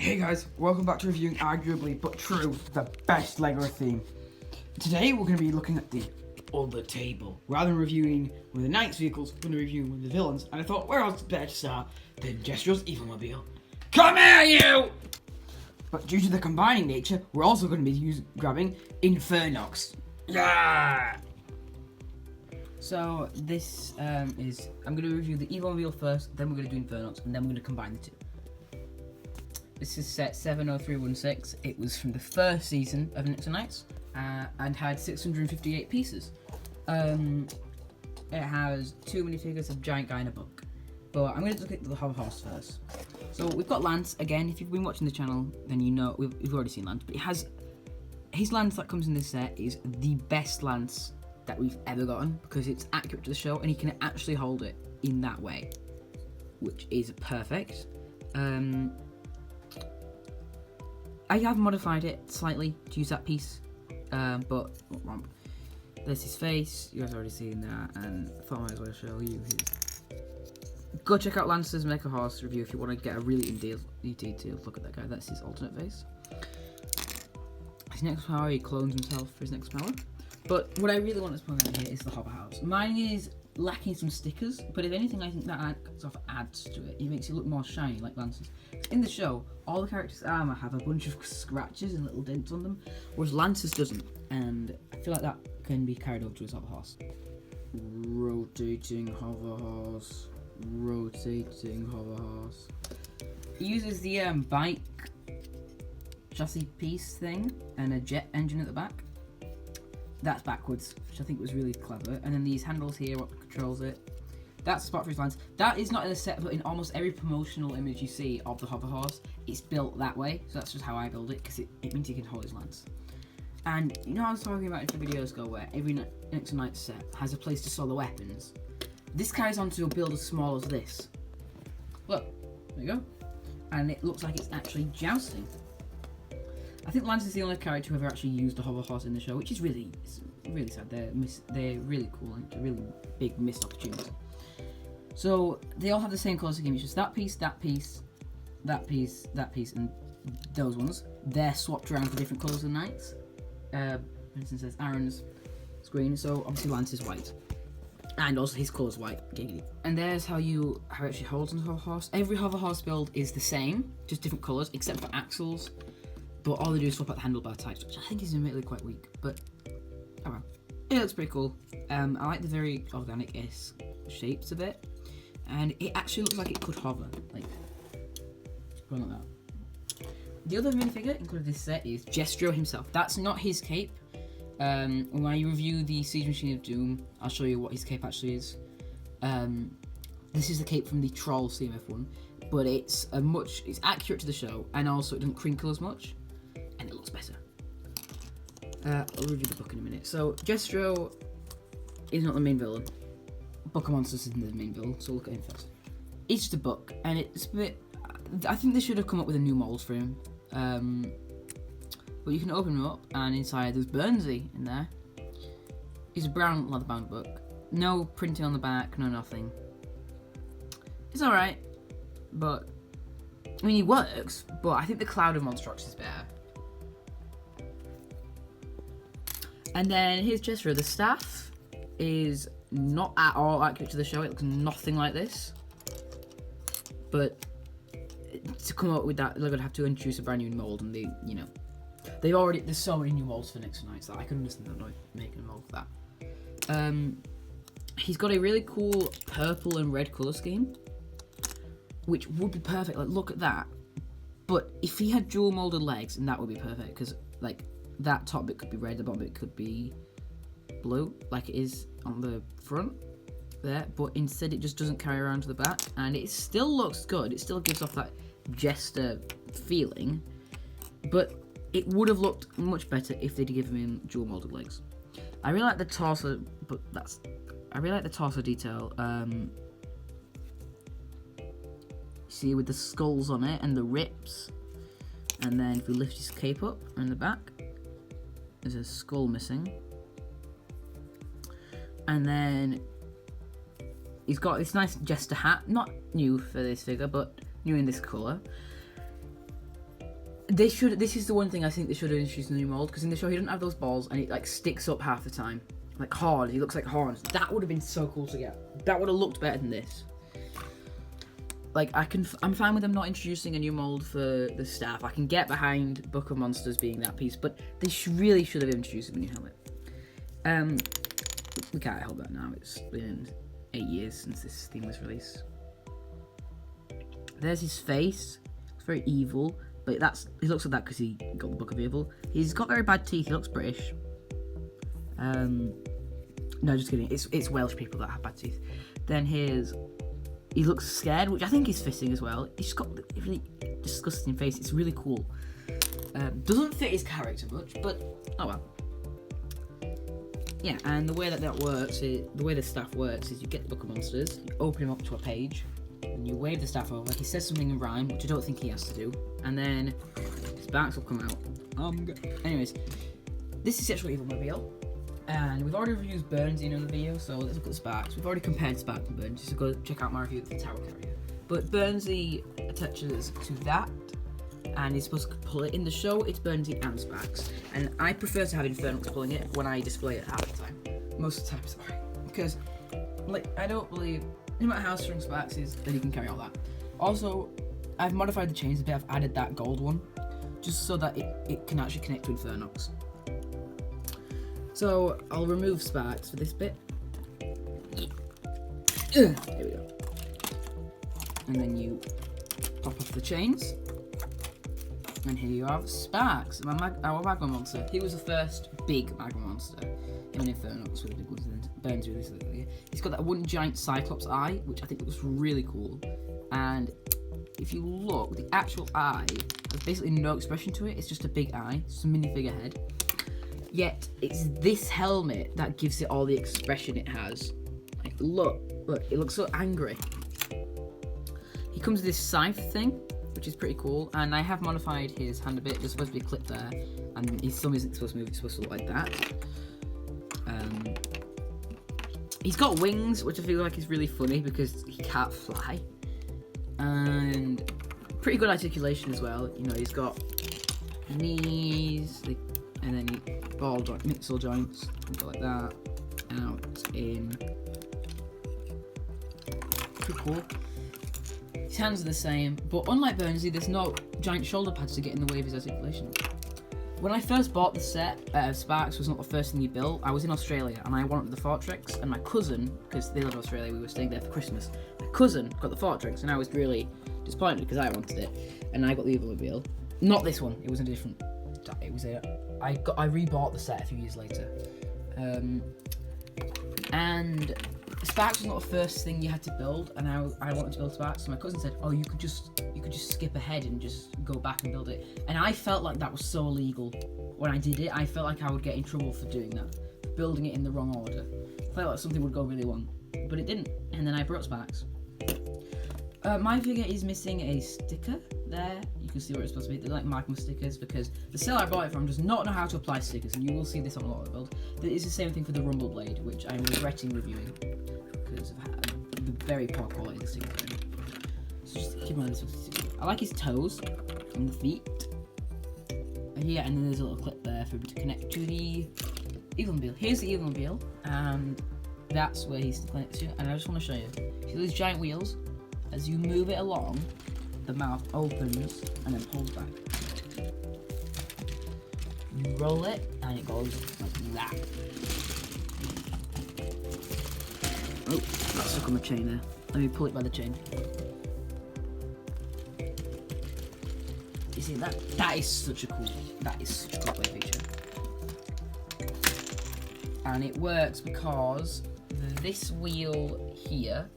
Hey guys, welcome back to reviewing arguably, but true, the best LEGO theme. Today we're going to be looking at the other table. Rather than reviewing one of the Knights vehicles, we're going to be reviewing one of the villains. And I thought, where else better to start than Jestros Evilmobile? Come here, you! But due to the combining nature, we're also going to be grabbing infernox. Yeah! So this is, I'm going to review the Evilmobile first, then we're going to do infernox, and then we're going to combine the two. This is set 70316. It was from the first season of Nexo Knights and had 658 pieces. It has 2 minifigures of Giant Guy and a book. But I'm going to look at the hover horse first. So we've got Lance. Again, if you've been watching the channel, then you know we've already seen Lance. But it has his Lance that comes in this set is the best Lance that we've ever gotten because it's accurate to the show and he can actually hold it in that way, which is perfect. I have modified it slightly to use that piece, but wrong. There's his face, you guys have already seen that, and I thought I might as well show you his. Go check out Lance's Mecha Horse review if you want to get a really detailed look at that guy. That's his alternate face. His next power, he clones himself for his next power. But what I really want to point out here is the hover house. Mine is lacking some stickers, but if anything, I think that sort of adds to it. It makes it look more shiny, like Lance's. In the show, all the characters' armor have a bunch of scratches and little dents on them, whereas Lance's doesn't, and I feel like that can be carried over to his hover horse. Rotating hover horse. Rotating hover horse. He uses the bike chassis piece thing and a jet engine at the back. That's backwards, which I think was really clever. And then these handles here, what controls it. That's the spot for his lance. That is not in the set, but in almost every promotional image you see of the hover horse, it's built that way. So that's just how I build it, because it means he can hold his lance. And you know I was talking about a few videos ago where every Nexo Knight set has a place to store the weapons. This carries on to a build as small as this. Look, there you go. And it looks like it's actually jousting. I think Lance is the only character who ever actually used a hover horse in the show, which is really sad. They're really cool and it's a really big missed opportunity. So they all have the same colour scheme. It's just that piece, that piece, that piece, that piece, and those ones. They're swapped around for different colours of knights. For instance, there's Aaron's green, so obviously Lance is white, and also his colour's white. And there's how it actually holds on the hover horse. Every hover horse build is the same, just different colours, except for axles. But all they do is swap out the handlebar types, which I think is admittedly quite weak, but oh well. It looks pretty cool. I like the very organic-esque shapes of it, and it actually looks like it could hover, like that. The other minifigure included this set is Jestros himself. That's not his cape. When I review the Siege Machine of Doom, I'll show you what his cape actually is. This is the cape from the Troll CMF one, but it's accurate to the show, and also it doesn't crinkle as much. And it looks better. I'll review the book in a minute. So, Jestros is not the main villain. Book of Monsters isn't the main villain, so look at him first. It's just a book, and it's a bit. I think they should have come up with a new mold for him. But you can open him up, and inside there's Burnsy in there. It's a brown leather-bound book. No printing on the back, no nothing. It's alright, but I mean, he works, but I think the Cloud of Monstrox is better. And then here's Jestros. The staff is not at all accurate to the show. It looks nothing like this. But to come up with that, they're gonna have to introduce a brand new mold, and there's so many new molds for Nexo Knights that I can understand them not making a mold for that. He's got a really cool purple and red colour scheme, which would be perfect. Like, look at that. But if he had dual molded legs, then that would be perfect, because like that top bit could be red, the bottom bit could be blue, like it is on the front there. But instead, it just doesn't carry around to the back, and it still looks good. It still gives off that jester feeling, but it would have looked much better if they'd given him dual molded legs. I really like the torso, but I really like the torso detail. See, with the skulls on it and the rips, and then if we lift his cape up in the back, there's a skull missing, and then he's got this nice jester hat, not new for this figure, but new in this colour. This is the one thing I think they should have introduced in the new mold, because in the show he doesn't have those balls and it like sticks up half the time, like horns. He looks like horns. That would have been so cool to get. That would have looked better than this. Like I'm fine with them not introducing a new mold for the staff. I can get behind Book of Monsters being that piece, but they really should have introduced a new helmet. We can't help that now. It's been 8 years since this theme was released. There's his face. It's very evil. But he looks like that because he got the Book of Evil. He's got very bad teeth. He looks British. No, just kidding. It's Welsh people that have bad teeth. Then he looks scared, which I think is fitting as well. He's just got a really disgusting face. It's really cool. Doesn't fit his character much, but oh well. Yeah, and the way that works, the way the staff works is you get the Book of Monsters, you open him up to a page, and you wave the staff over. He says something in rhyme, which I don't think he has to do, and then his backs will come out. Anyways, this is Sexual Evil Mobile, and we've already reviewed Burnsy in the video, so let's look at the Sparks. We've already compared Sparks and Burnsy, so go check out my review of the Tower Carrier. But Burnsy attaches to that, and he's supposed to pull it. In the show, it's Burnsy and Sparks, and I prefer to have infernox pulling it when I display it half the time. Most of the time, sorry, because I don't believe no matter how strong Sparks is, that he can carry all that. Also, I've modified the chains a bit. I've added that gold one, just so that it can actually connect to infernox. So I'll remove Sparks for this bit. There we go. And then you pop off the chains. And here you have Sparks, our magma monster. He was the first big magma monster. Him and Infernox were the big ones, and Burns really slightly. He's got that one giant Cyclops eye, which I think looks really cool. And if you look, the actual eye has basically no expression to it. It's just a big eye, just a minifigure head. Yet it's this helmet that gives it all the expression it has. Like, look, it looks so angry. He comes with this scythe thing, which is pretty cool, and I have modified his hand a bit. There's supposed to be a clip there, and his thumb isn't supposed to move, it's supposed to look like that. He's got wings, which I feel like is really funny because he can't fly, and pretty good articulation as well. You know, he's got knees, and then ball joint, mixel joints, and go like that, out in. Pretty cool. His hands are the same, but unlike Burnsy, there's no giant shoulder pads to get in the way of his articulation. When I first bought the set, Sparks was not the first thing he built. I was in Australia and I wanted the Fortrix, and my cousin, because they live in Australia, we were staying there for Christmas. My cousin got the Fortrix, and I was really disappointed because I wanted it, and I got the Evilmobile. Not this one. It was a different. It was I rebought the set a few years later, and Sparks was not the first thing you had to build, and I wanted to build Sparks. So my cousin said, "Oh, you could just skip ahead and just go back and build it." And I felt like that was so illegal when I did it. I felt like I would get in trouble for doing that, building it in the wrong order. I felt like something would go really wrong, but it didn't. And then I brought Sparks. My figure is missing a sticker there. You can see where it's supposed to be. They're like magma stickers, because the seller I bought it from does not know how to apply stickers, and you will see this on a lot of builds. It's the same thing for the Rumble Blade, which I'm regretting reviewing because of the very poor quality of the stickers. So just keep in mind this. I like his toes and the feet. Yeah, and then there's a little clip there for him to connect to the Evilmobile. Here's the Evilmobile, and that's where he's connected to. And I just want to show you. See those giant wheels? As you move it along, the mouth opens and then pulls back. You roll it, and it goes like that. Oh, that's stuck on the chain there. Let me pull it by the chain. You see that? That is such a cool play feature. And it works because this wheel here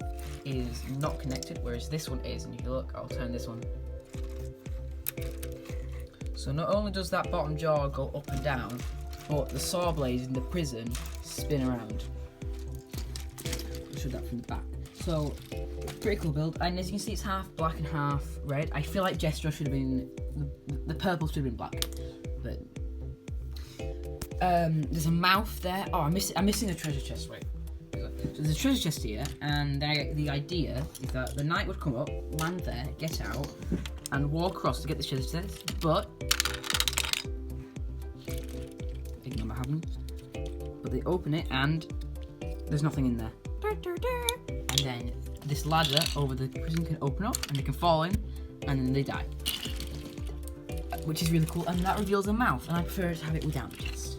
is not connected, whereas this one is. And if you look, I'll turn this one. So not only does that bottom jaw go up and down, but the saw blades in the prison spin around. I'll show that from the back. So, pretty cool build. And as you can see, it's half black and half red. I feel like Jestros should have been, the purple should have been black. But there's a mouth there. Oh, I'm missing a treasure chest, right? So there's a treasure chest here, and the idea is that the knight would come up, land there, get out, and walk across to get the treasure chest. But ignore what happened. But they open it, and there's nothing in there. And then this ladder over the prison can open up, and they can fall in, and then they die. Which is really cool, and that reveals a mouth, and I prefer to have it without the chest.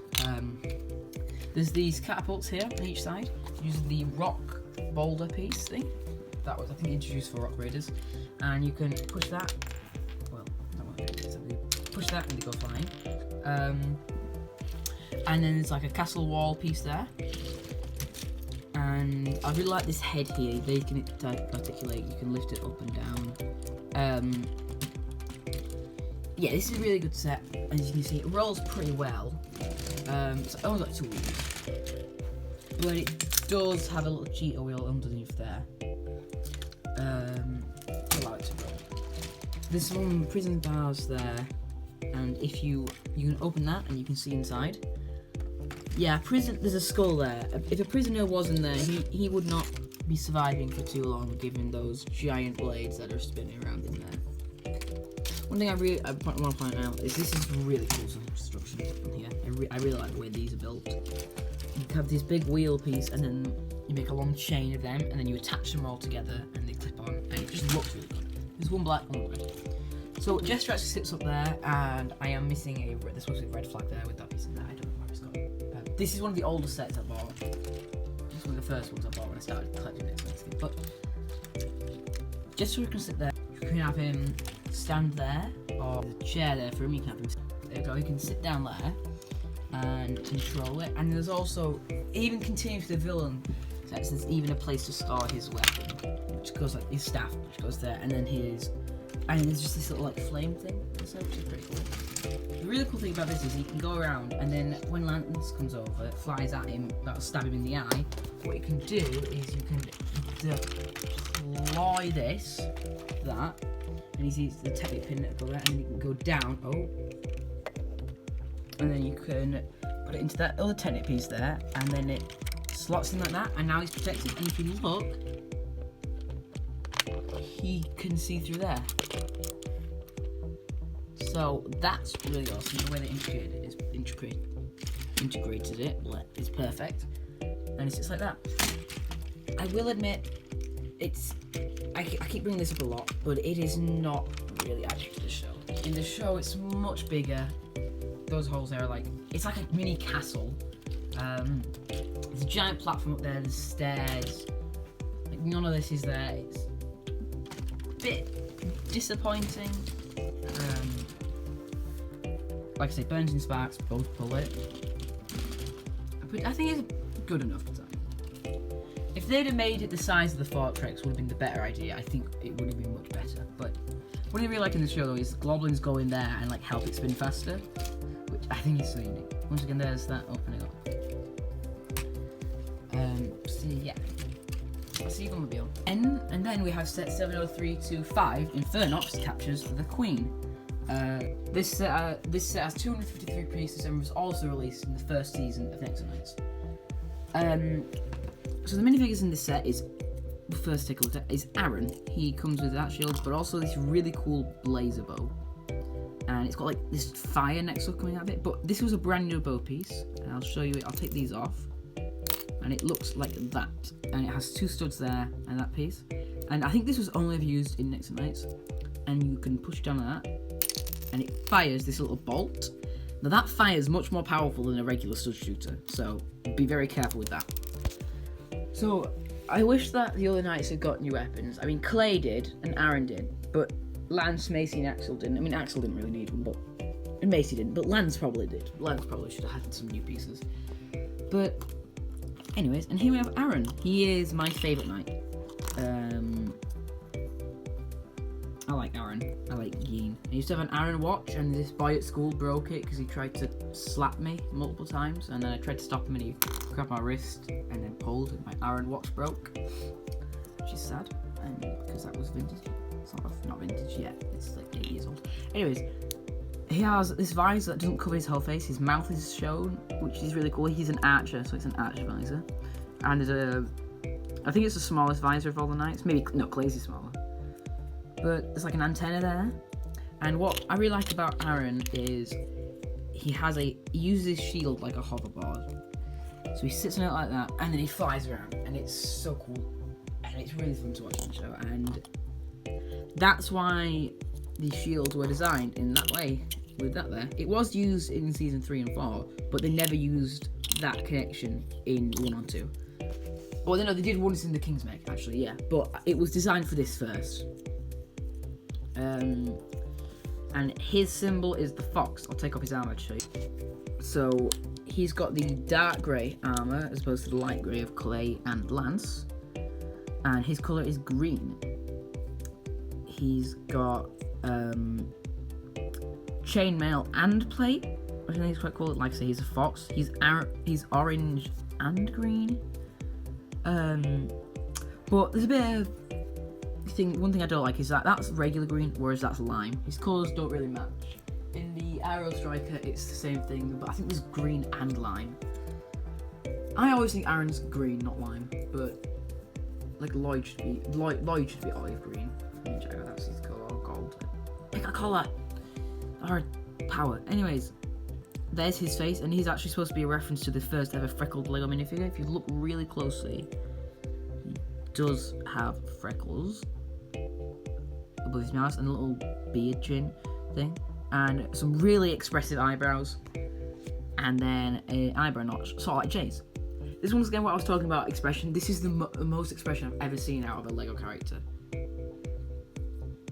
There's these catapults here on each side. Use the rock boulder piece thing. That was, I think, introduced for rock raiders. And you can push that. Well, not what it is. Push that and they go flying. And then there's like a castle wall piece there. And I really like this head here. They can articulate. You can lift it up and down. Yeah, this is a really good set. As you can see, it rolls pretty well. So I only got 2 wheels, but it does have a little cheater wheel underneath there. To allow it to roll. There's some prison bars there, and if you can open that and you can see inside. Yeah, there's a skull there. If a prisoner was in there, he would not be surviving for too long, given those giant blades that are spinning around in there. One thing I want to point out is this is really cool construction in here. I really like the way these are built. You have this big wheel piece, and then you make a long chain of them, and then you attach them all together, and they clip on, and it just looks really good. There's one black, one white. So Jestros actually sits up there, and I am missing there's supposed to be a red flag there with that piece in there. I don't know where it's gone. This is one of the older sets I bought. It's one of the first ones I bought when I started collecting it. But Jestros can sit there. You can have him stand there, or there's a chair there for him. You can have him. There we go. You can sit down there and control it. And there's also, even continuing to the villain, there's even a place to store his weapon, which goes like his staff, which goes there, and then there's just this little like flame thing, so which is pretty cool. The really cool thing about this is he can go around, and then when Lanterns comes over, it flies at him, that'll stab him in the eye. What you can do is you can deploy that, and you see the technique pin that go there, and then you can go down, and then you can put it into that other technic piece there, and then it slots in like that, and now he's protected. And if you look, he can see through there. So that's really awesome. The way they integrated it is perfect, and it's just like that. I will admit, I keep bringing this up a lot, but it is not really accurate to the show. In the show, it's much bigger. Those holes there are it's like a mini castle. There's a giant platform up there, there's stairs. None of this is there. It's a bit disappointing. Like I say, Burns and Sparks both pull it. But I think it's good enough for time. If they'd have made it the size of the Fortress, would have been the better idea. I think it would have been much better. But what I really like in the show though is Goblins go in there and help it spin faster, which I think is so unique. Once again, there's that opening up. So yeah, let's see Mobile. And then we have set 70325, Infernox captures the Queen. This set has 253 pieces and was also released in the first season of Nexo. So the minifigures in this set is, first take a look at, is Aaron. He comes with that shield, but also this really cool blazer bow. And it's got this fire nexo coming out of it, but this was a brand new bow piece, and I'll show you it. I'll take these off, and it looks like that, and it has 2 studs there and that piece, and I think this was only ever used in Nexo, and you can push down on that, and it fires this little bolt. Now that fires much more powerful than a regular stud shooter, so be very careful with that. So I wish that the other knights had got new weapons. I mean, Clay did, and Aaron did, but Lance, Macy, and Axel didn't. I mean, Axel didn't really need one, and Macy didn't, but Lance probably did. Lance probably should have had some new pieces. But anyways, and here we have Aaron. He is my favourite knight. I like Aaron. I like Yeen. I used to have an Aaron watch, and this boy at school broke it because he tried to slap me multiple times, and then I tried to stop him, and he grabbed my wrist and then pulled, and my Aaron watch broke, which is sad, and because that was vintage. Sort of, not vintage yet, it's 8 years old. Anyways, he has this visor that doesn't cover his whole face. His mouth is shown, which is really cool. He's an archer, so it's an archer visor. And there's I think it's the smallest visor of all the knights. Maybe, no, Clay's smaller. But there's like an antenna there. And what I really like about Aaron is he uses his shield like a hoverboard. So he sits on it like that, and then he flies around, and it's so cool. And it's really fun to watch on the show. And that's why these shields were designed in that way, with that there. It was used in season 3 and 4, but they never used that connection in 1 or 2. Well, no, they did once in the King's Meg, actually, yeah. But it was designed for this first. And his symbol is the fox. I'll take off his armor to show you. So he's got the dark grey armor as opposed to the light grey of Clay and Lance. And his colour is green. He's got chainmail and plate, which I think is quite cool. Like I say, he's a fox. He's orange and green. But there's a bit of one thing I don't like is that that's regular green, whereas that's lime. His colours don't really match. In the Arrow Striker, it's the same thing, but I think there's green and lime. I always think Aaron's green, not lime, but like Lloyd should be olive green. Let me check out that's his colour, gold. Pick a colour or power. Anyways, there's his face, and he's actually supposed to be a reference to the first ever freckled Lego minifigure. If you look really closely, he does have freckles above his mouth and a little beard chin thing, and some really expressive eyebrows, and then an eyebrow notch, sort of like Jay's. This one's again what I was talking about, expression. This is the most expression I've ever seen out of a Lego character.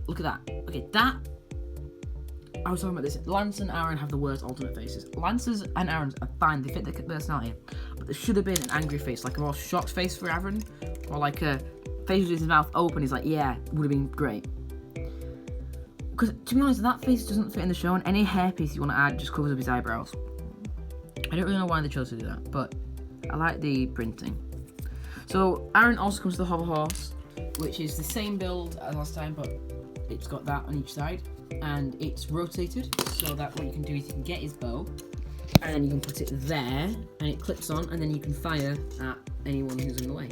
Look at that. Okay, that. I was talking about this. Lance and Aaron have the worst alternate faces. Lance's and Aaron's are fine, they fit their personality, but there should have been an angry face, like a more shocked face for Aaron, or like a face with his mouth open. He's like, yeah, would have been great. Because to be honest, that face doesn't fit in the show, and any hairpiece you want to add just covers up his eyebrows. I don't really know why they chose to do that, but I like the printing. So Aaron also comes to the hover horse, which is the same build as last time, but it's got that on each side, and it's rotated, so that what you can do is you can get his bow, and then you can put it there, and it clips on, and then you can fire at anyone who's in the way.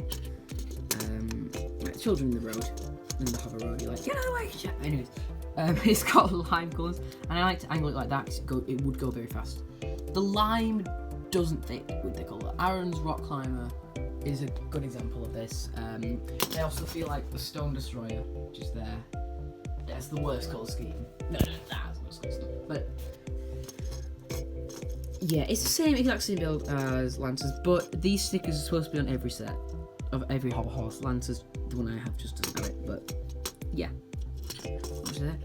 Like children in the road, in the hover road, you're like, get out of the way! Anyways, it's got lime colours, and I like to angle it like that because it would go very fast. The lime doesn't fit with the colour. Aaron's Rock Climber is a good example of this. They also feel like the Stone Destroyer, which is there. That's the worst colour scheme. No, that's no colour scheme. But yeah, it's the exact same build as Lance's, but these stickers are supposed to be on every set of every hover horse. Lance's, the one I have, just doesn't have it, but yeah.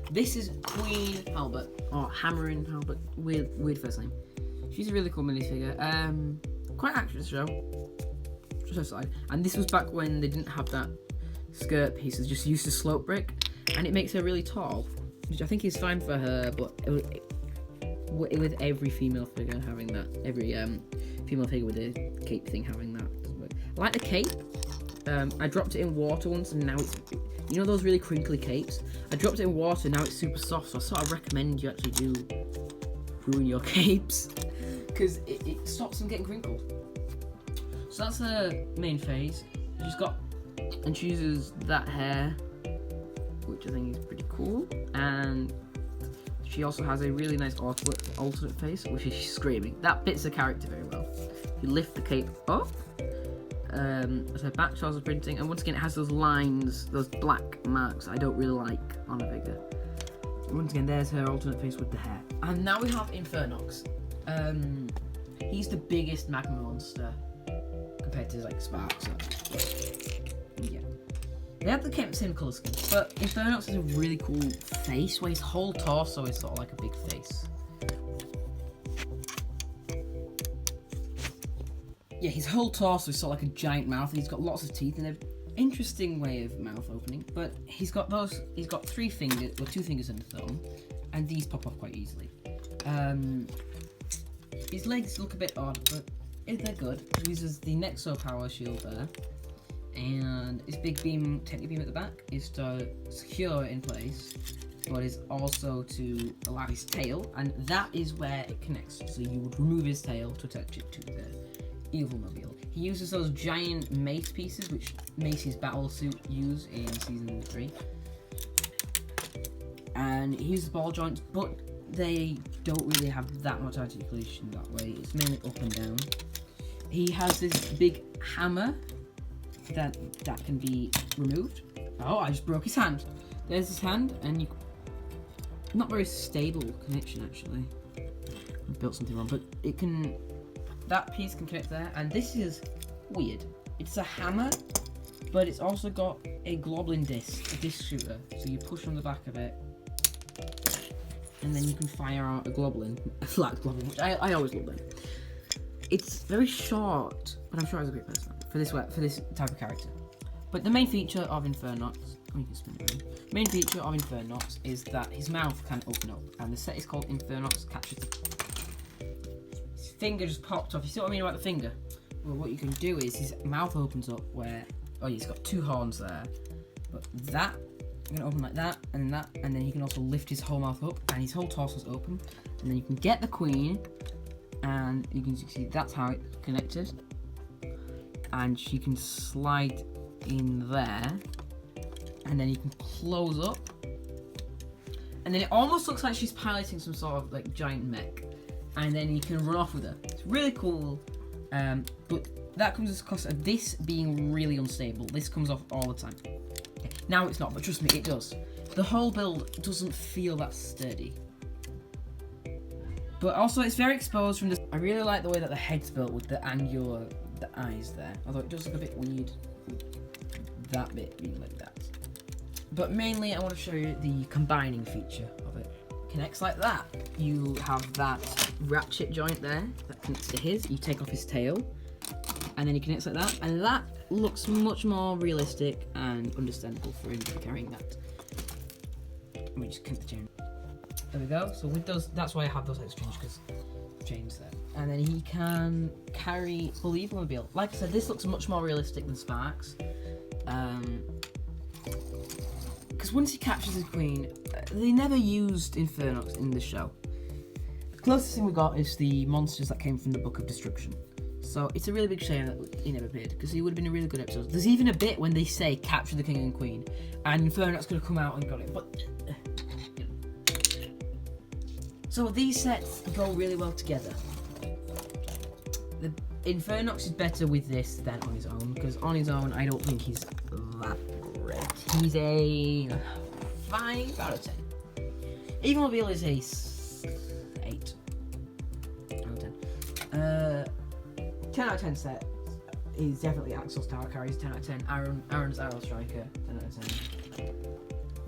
This is Queen Halbert, or Hammering Halbert, weird first name. She's a really cool minifigure, quite accurate show, just her side. And this was back when they didn't have that skirt piece, they just used a slope brick, and it makes her really tall, which I think is fine for her, but with every female figure having that, every female figure with a cape thing having that doesn't work. I like the cape. I dropped it in water once, and now it's, you know those really crinkly capes? I dropped it in water, now it's super soft, so I sort of recommend you actually do ruin your capes, because it stops them getting crinkled. So that's her main phase. She uses that hair, which I think is pretty cool, and she also has a really nice alternate face, which is screaming. That fits the character very well. You lift the cape up, as her back shows the printing, and once again it has those lines, those black marks I don't really like on a figure. And once again, there's her alternate face with the hair. And now we have Infernox. He's the biggest magma monster compared to like Sparks. Yeah. They have the same colour scheme, but Infernox has a really cool face where his whole torso is sort of like a big face. Yeah, his whole torso is sort of like a giant mouth, and he's got lots of teeth and an interesting way of mouth opening. But he's got 3 fingers, or 2 fingers and a thumb, and these pop off quite easily. His legs look a bit odd, but they're good. He uses the Nexo power shield there, and his big beam, technical beam at the back, is to secure it in place, but is also to allow his tail, and that is where it connects. So you would remove his tail to attach it to the evil mobile. He uses those giant mace pieces, which Mace's battle suit used in Season 3. And he uses ball joints, but they don't really have that much articulation that way. It's mainly up and down. He has this big hammer that can be removed. Oh, I just broke his hand. There's his hand, and not very stable connection actually. I built something wrong, but it can. That piece can connect there, and this is weird. It's a hammer, but it's also got a goblin disc, a disc shooter. So you push on the back of it, and then you can fire out a goblin, a flat goblin, which I always love them. It's very short, but I'm sure it's a great person for this type of character. But the main feature of Infernox, you can spin it around. Main feature of Infernox is that his mouth can open up, and the set is called Infernox Catches. His finger just popped off. You see what I mean about the finger? Well, what you can do is his mouth opens up where, he's got 2 horns there, but that you can open like that, and then he can also lift his whole mouth up, and his whole torso's open, and then you can get the queen, and you can see that's how it's connected, and she can slide in there, and then you can close up, and then it almost looks like she's piloting some sort of like giant mech, and then you can run off with her. It's really cool, but that comes as a cost of this being really unstable. This comes off all the time. Okay. Now it's not, but trust me, it does. The whole build doesn't feel that sturdy. But also, it's very exposed from this. I really like the way that the head's built with the angular, the eyes there. Although it does look a bit weird, that bit being like that. But mainly, I want to show you the combining feature of it. Connects like that. You have that ratchet joint there that connects to his. You take off his tail, and then he connects like that. And that looks much more realistic and understandable for him to be carrying that. Let me just connect the chain. There we go. So with those, that's why I have those extra chains there. And then he can carry Believable. Like I said, this looks much more realistic than Sparks. Because once he captures his queen, they never used Infernox in the show. The closest thing we got is the monsters that came from the Book of Destruction. So it's a really big shame that he never appeared, because he would have been a really good episode. There's even a bit when they say capture the king and queen, and Infernox could have come out and got it, but. So these sets go really well together. The Infernox is better with this than on his own, because on his own I don't think he's that great. He's a 5 out of 10. Even Mobile is a 8 out of 10. 10 out of 10 set is definitely Axel's Tower Carries, 10 out of 10. Aaron's Arrow Striker, 10 out of 10.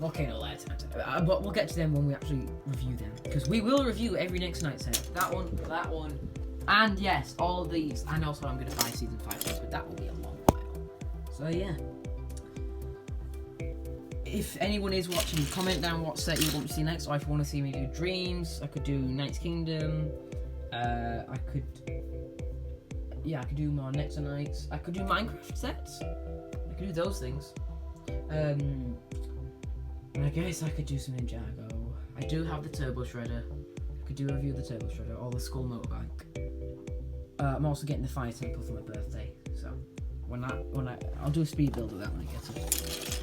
Volcano Lair, 10 out of 10. But we'll get to them when we actually review them, because we will review every next night set. That one, and yes, all of these. And also I'm going to buy Season 5, but that will be a long while. So yeah. If anyone is watching, comment down what set you want to see next, or if you want to see me do Dreams. I could do Knight's Kingdom. I could do more Nexo Nights. I could do Minecraft sets. I could do those things. And I guess I could do some Ninjago. I do have the Turbo Shredder. I could do a review of the Turbo Shredder or the Skull Motorbike. I'm also getting the Fire Temple for my birthday, so I'll do a speed build of that when I get it.